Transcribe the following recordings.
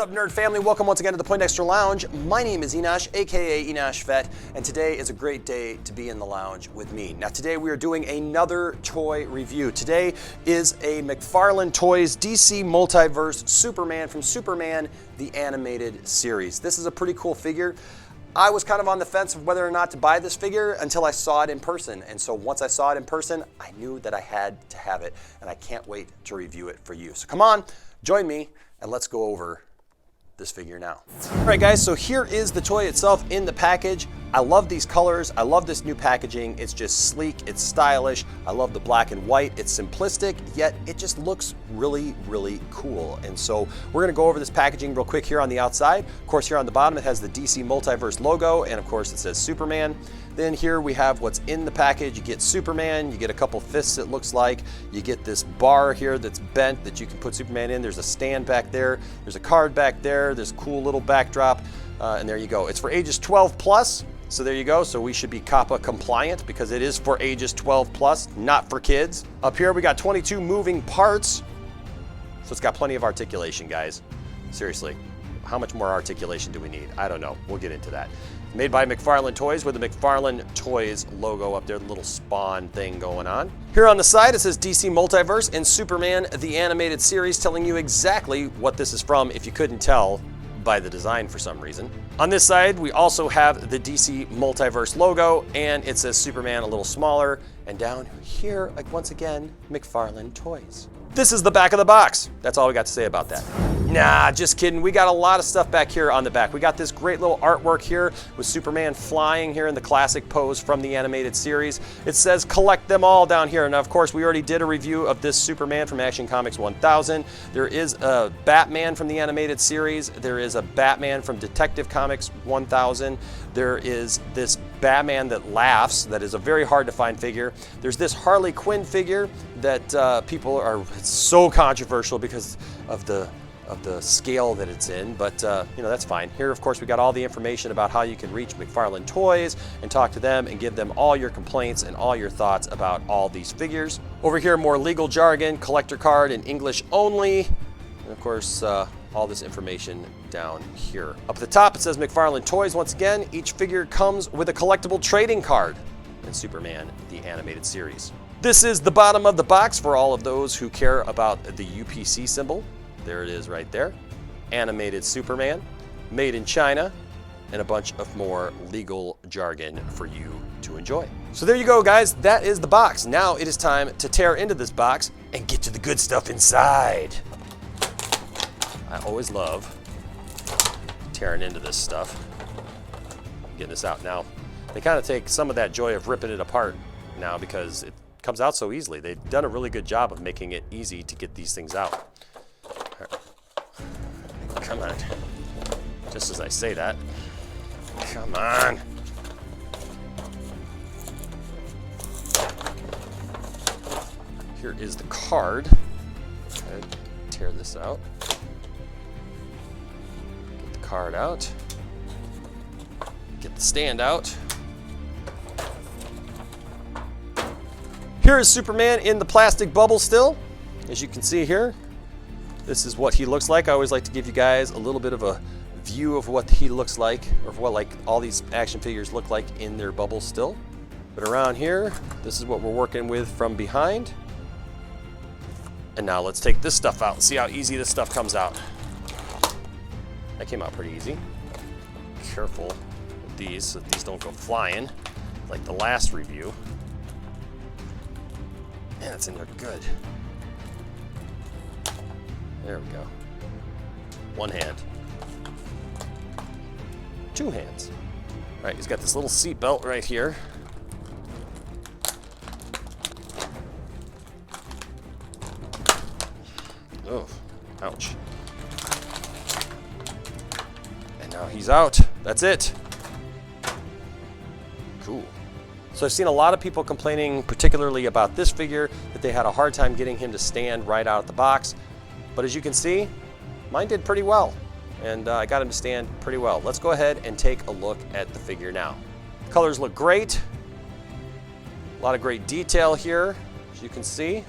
up, nerd family? Welcome once again to the Poindexter Lounge. My name is Enosh, aka Enosh Vet, and today is a great day to be in the lounge with me. Now today we are doing another toy review. Today is a McFarlane Toys DC Multiverse Superman from Superman, the animated series. This is a pretty cool figure. I was kind of on the fence of whether or not to buy this figure until I saw it in person. And so once I saw it in person, I knew that I had to have it, and I can't wait to review it for you. So come on, join me, and let's go over this figure now. All right, guys, so here is the toy itself in the package. I love these colors. I love this new packaging. It's just sleek, it's stylish. I love the black and white. It's simplistic, yet it just looks really, really cool. And so we're gonna go over this packaging real quick here on the outside. Of course, here on the bottom, it has the DC Multiverse logo, and of course it says Superman. Then here we have what's in the package. You get Superman, you get a couple fists it looks like, you get this bar here that's bent that you can put Superman in. There's a stand back there, there's a card back there, there's a cool little backdrop, and there you go. It's for ages 12 plus, so there you go. So we should be COPPA compliant because it is for ages 12 plus, not for kids. Up here we got 22 moving parts, so it's got plenty of articulation, guys. Seriously, how much more articulation do we need? I don't know, we'll get into that. Made by McFarlane Toys with the McFarlane Toys logo up there, the little spawn thing going on. Here on the side it says DC Multiverse and Superman the Animated Series, telling you exactly what this is from if you couldn't tell by the design for some reason. On this side we also have the DC Multiverse logo, and it says Superman a little smaller, and down here, like once again, McFarlane Toys. This is the back of the box. That's all we got to say about that. Nah, just kidding. We got a lot of stuff back here on the back. We got this great little artwork here with Superman flying here in the classic pose from the animated series. It says collect them all down here. Now, of course, we already did a review of this Superman from Action Comics 1000. There is a Batman from the animated series. There is a Batman from Detective Comics 1000. There is this Batman that laughs, that is a very hard to find figure. There's this Harley Quinn figure that people are, it's so controversial because of the scale that it's in, but you know, that's fine. Here, of course, we got all the information about how you can reach McFarlane Toys and talk to them and give them all your complaints and all your thoughts about all these figures. Over here, more legal jargon, collector card in English only, and of course, all this information down here. Up at the top, it says McFarlane Toys. Once again, each figure comes with a collectible trading card in Superman, the animated series. This is the bottom of the box for all of those who care about the UPC symbol. There it is right there. Animated Superman, made in China, and a bunch of more legal jargon for you to enjoy. So there you go, guys. That is the box. Now it is time to tear into this box and get to the good stuff inside. I always love tearing into this stuff. Getting this out now. They kind of take some of that joy of ripping it apart now because it comes out so easily. They've done a really good job of making it easy to get these things out. Come on. Just as I say that. Come on. Here is the card. Okay, tear this out. Get the card out. Get the stand out. Here is Superman in the plastic bubble still. As you can see here, this is what he looks like. I always like to give you guys a little bit of a view of what he looks like, or what like all these action figures look like in their bubble still. But around here, this is what we're working with from behind. And now let's take this stuff out and see how easy this stuff comes out. That came out pretty easy. Careful with these so that these don't go flying like the last review. Man, it's in there good. There we go. One hand. Two hands. All right, he's got this little seat belt right here. Oh, ouch. And now he's out. That's it. Cool. So I've seen a lot of people complaining, particularly about this figure, that they had a hard time getting him to stand right out of the box. But as you can see, mine did pretty well, and I got him to stand pretty well. Let's go ahead and take a look at the figure now. The colors look great. A lot of great detail here, as you can see.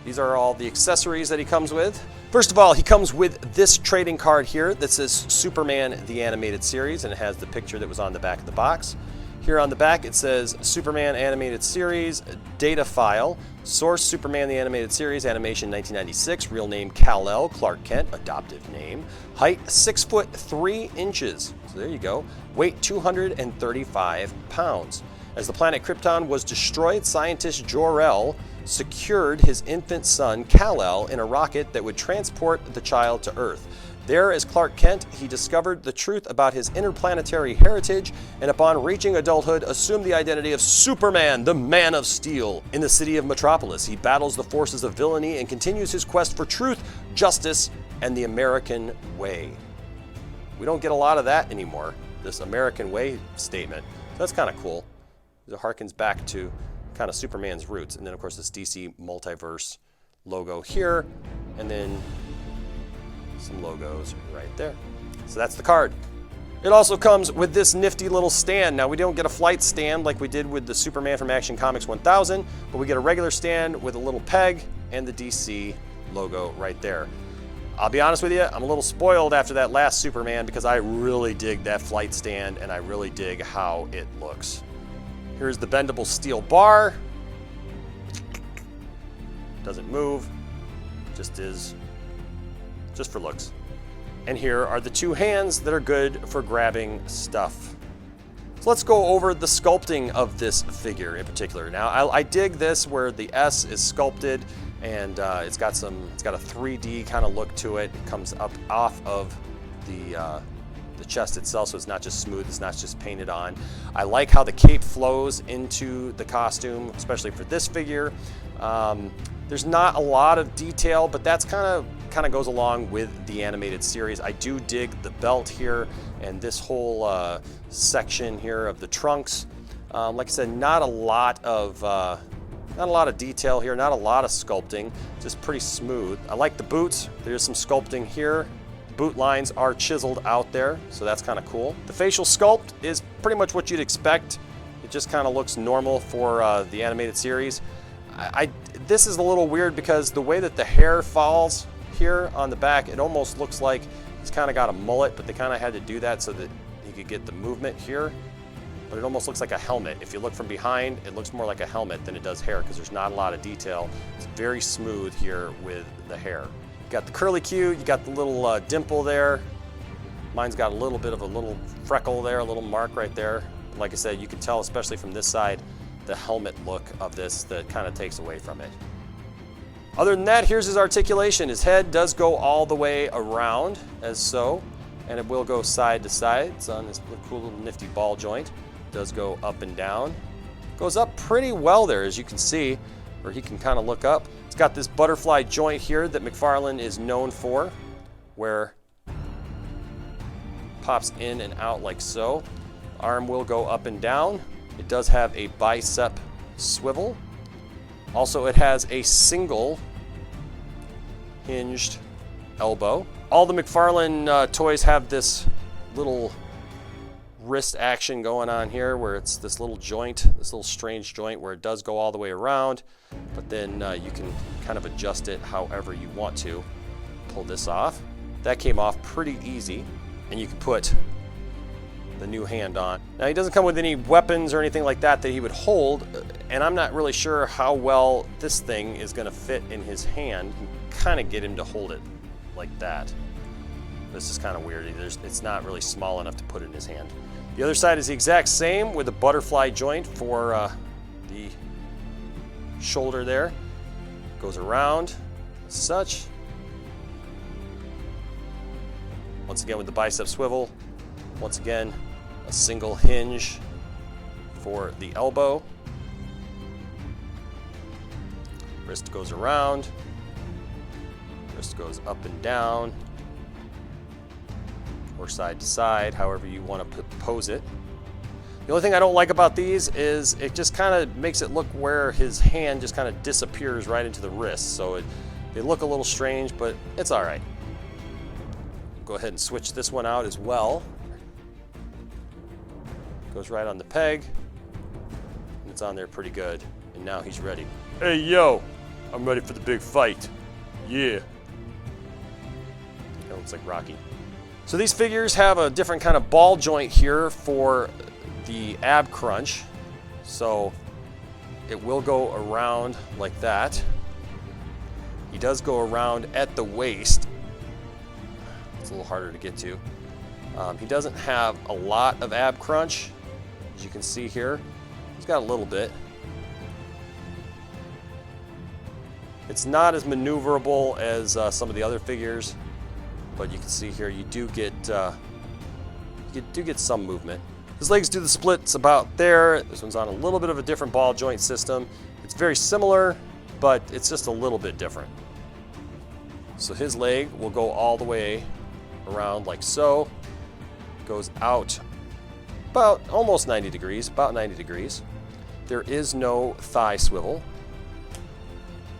These are all the accessories that he comes with. First of all, he comes with this trading card here that says Superman the Animated Series, and it has the picture that was on the back of the box. Here on the back it says Superman Animated Series, data file, source Superman the Animated Series, animation 1996, real name Kal-El, Clark Kent, adoptive name, height 6 foot 3 inches, so there you go, weight 235 pounds. As the planet Krypton was destroyed, scientist Jor-El secured his infant son Kal-El in a rocket that would transport the child to Earth. There, as Clark Kent, he discovered the truth about his interplanetary heritage, and upon reaching adulthood, assumed the identity of Superman, the Man of Steel. In the city of Metropolis, he battles the forces of villainy and continues his quest for truth, justice, and the American way. We don't get a lot of that anymore, this American way statement. So that's kind of cool. It harkens back to kind of Superman's roots. And then, of course, this DC Multiverse logo here, and then some logos right there. So that's the card. It also comes with this nifty little stand. Now, we don't get a flight stand like we did with the Superman from Action Comics 1000, but we get a regular stand with a little peg and the DC logo right there. I'll be honest with you, I'm a little spoiled after that last Superman because I really dig that flight stand and I really dig how it looks. Here's the bendable steel bar. Doesn't move, just is just for looks. And here are the two hands that are good for grabbing stuff. So let's go over the sculpting of this figure in particular. Now, I dig this where the S is sculpted and it's got a 3D kind of look to it. It comes up off of the chest itself, so it's not just smooth, it's not just painted on. I like how the cape flows into the costume, especially for this figure. There's not a lot of detail, but that's kind of goes along with the animated series. I do dig the belt here and this whole section here of the trunks. Like I said, not a lot of detail here, not a lot of sculpting, just pretty smooth. I like the boots. There's some sculpting here. Boot lines are chiseled out there, so that's kind of cool. The facial sculpt is pretty much what you'd expect. It just kind of looks normal for the animated series. This is a little weird because the way that the hair falls here on the back, it almost looks like he's kind of got a mullet, but they kind of had to do that so that he could get the movement here. But it almost looks like a helmet. If you look from behind, it looks more like a helmet than it does hair because there's not a lot of detail. It's very smooth here with the hair. You got the curly Q, you got the little dimple there. Mine's got a little bit of a little freckle there, a little mark right there. Like I said, you can tell, especially from this side, the helmet look of this that kind of takes away from it. Other than that, here's his articulation. His head does go all the way around, as so, and it will go side to side. It's on this cool little nifty ball joint. It does go up and down. Goes up pretty well there, as you can see, where he can kind of look up. It's got this butterfly joint here that McFarlane is known for, where it pops in and out like so. Arm will go up and down. It does have a bicep swivel. Also, it has a single hinged elbow. All the McFarlane toys have this little wrist action going on here where it's this little joint, this little strange joint where it does go all the way around, but then you can kind of adjust it however you want to. Pull this off. That came off pretty easy, and you can put the new hand on. Now, he doesn't come with any weapons or anything like that he would hold, and I'm not really sure how well this thing is going to fit in his hand. You can kind of get him to hold it like that. This is kind of weird. It's not really small enough to put in his hand. The other side is the exact same with a butterfly joint for the shoulder there. Goes around as such. Once again with the bicep swivel. Once again, a single hinge for the elbow. Wrist goes around. Wrist goes up and down, or side to side, however you want to pose it. The only thing I don't like about these is it just kind of makes it look where his hand just kind of disappears right into the wrist. So they look a little strange, but it's all right. Go ahead and switch this one out as well. Goes right on the peg, and it's on there pretty good. And now he's ready. Hey, yo, I'm ready for the big fight. Yeah. Looks like Rocky. So these figures have a different kind of ball joint here for the ab crunch. So it will go around like that. He does go around at the waist. It's a little harder to get to. He doesn't have a lot of ab crunch, as you can see here. He's got a little bit. It's not as maneuverable as some of the other figures, but you can see here you do get some movement. His legs do the splits about there. This one's on a little bit of a different ball joint system. It's very similar, but it's just a little bit different. So his leg will go all the way around like so. Goes out about almost 90 degrees, about 90 degrees. There is no thigh swivel,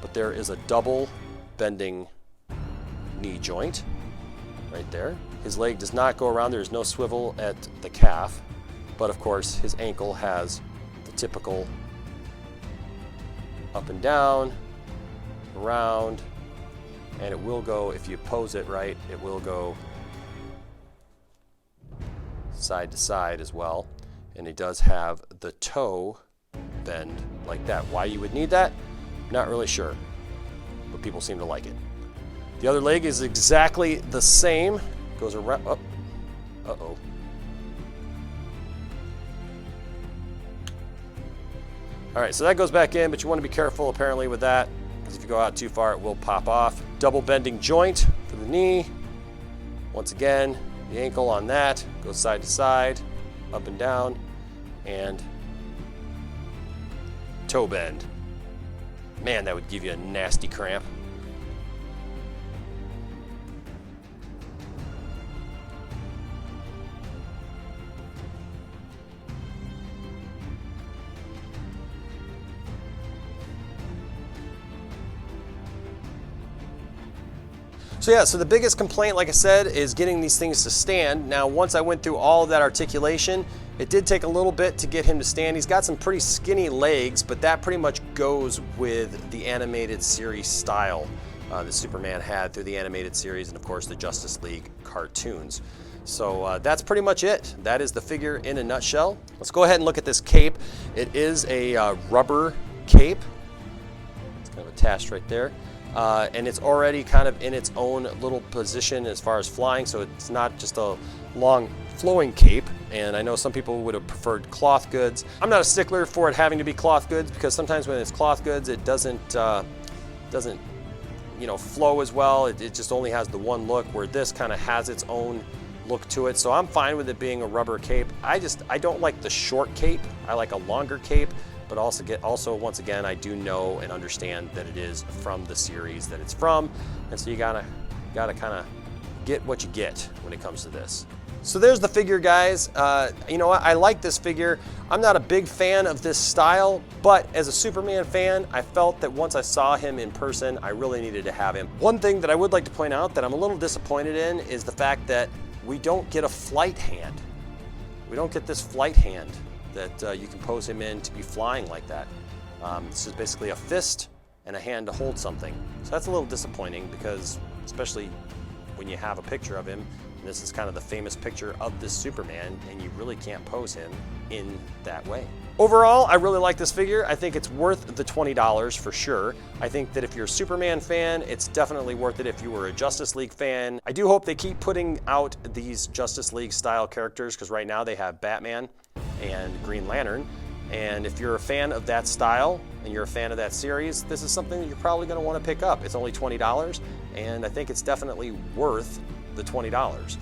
but there is a double bending knee joint right there. His leg does not go around. There's no swivel at the calf, but of course his ankle has the typical up and down, around, and it will go, if you pose it right, it will go side to side as well. And it does have the toe bend like that. Why you would need that? Not really sure, but people seem to like it. The other leg is exactly the same. Goes around, oh, uh-oh. All right, so that goes back in, but you want to be careful apparently with that, because if you go out too far, it will pop off. Double bending joint for the knee. Once again, the ankle on that goes side to side, up and down, and toe bend. Man, that would give you a nasty cramp. So yeah, so the biggest complaint, like I said, is getting these things to stand. Now, once I went through all of that articulation, it did take a little bit to get him to stand. He's got some pretty skinny legs, but that pretty much goes with the animated series style that Superman had through the animated series and, of course, the Justice League cartoons. So that's pretty much it. That is the figure in a nutshell. Let's go ahead and look at this cape. It is a rubber cape. It's kind of attached right there. And it's already kind of in its own little position as far as flying, so it's not just a long flowing cape. And I know some people would have preferred cloth goods. I'm not a stickler for it having to be cloth goods, because sometimes when it's cloth goods, it doesn't flow as well. It just only has the one look, where this kind of has its own look to it. So I'm fine with it being a rubber cape. I don't like the short cape. I like a longer cape. But also, once again, I do know and understand that it is from the series that it's from, and so you gotta kind of get what you get when it comes to this. So there's the figure, guys. You know what? I like this figure. I'm not a big fan of this style, but as a Superman fan, I felt that once I saw him in person, I really needed to have him. One thing that I would like to point out that I'm a little disappointed in is the fact that we don't get a flight hand. We don't get this flight hand that you can pose him in to be flying like that. This is basically a fist and a hand to hold something. So that's a little disappointing, because especially when you have a picture of him, and this is kind of the famous picture of this Superman, and you really can't pose him in that way. Overall, I really like this figure. I think it's worth the $20 for sure. I think that if you're a Superman fan, it's definitely worth it if you were a Justice League fan. I do hope they keep putting out these Justice League style characters, because right now they have Batman and Green Lantern. And if you're a fan of that style and you're a fan of that series, this is something that you're probably going to want to pick up. It's only $20, and I think it's definitely worth the $20.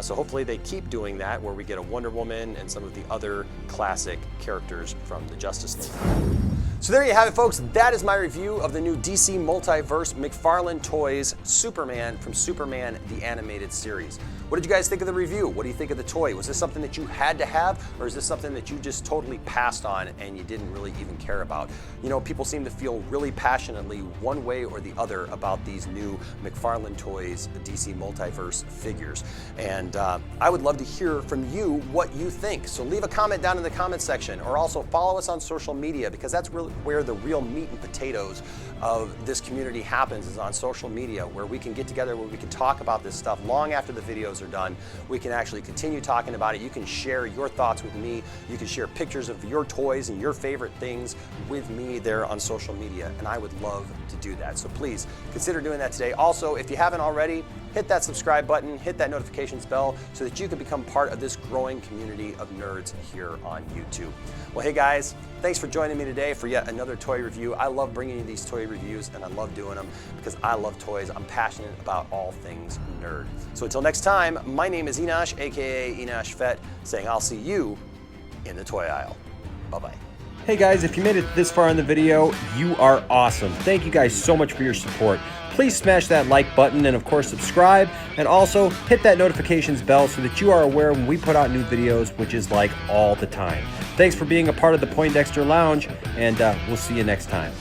So hopefully they keep doing that, where we get a Wonder Woman and some of the other classic characters from the Justice League. So there you have it, folks. That is my review of the new DC Multiverse McFarlane Toys Superman from Superman the Animated Series. What did you guys think of the review? What do you think of the toy? Was this something that you had to have, or is this something that you just totally passed on and you didn't really even care about? You know, people seem to feel really passionately one way or the other about these new McFarlane Toys DC Multiverse figures. And I would love to hear from you what you think. So leave a comment down in the comment section, or also follow us on social media, because that's really where the real meat and potatoes of this community happens, is on social media, where we can get together, where we can talk about this stuff long after the videos are done. We can actually continue talking about it. You can share your thoughts with me. You can share pictures of your toys and your favorite things with me there on social media, and I would love to do that. So please consider doing that today. Also, if you haven't already, hit that subscribe button, hit that notifications bell, so that you can become part of this growing community of nerds here on YouTube. Well, hey guys, thanks for joining me today for yet another toy review. I love bringing you these toy reviews, and I love doing them because I love toys. I'm passionate about all things nerd. So until next time, my name is Enosh, aka Enosh Fett, saying I'll see you in the toy aisle. Bye-bye. Hey guys, if you made it this far in the video, you are awesome. Thank you guys so much for your support. Please smash that like button and of course subscribe, and also hit that notifications bell so that you are aware when we put out new videos, which is like all the time. Thanks for being a part of the Poindexter Lounge, and we'll see you next time.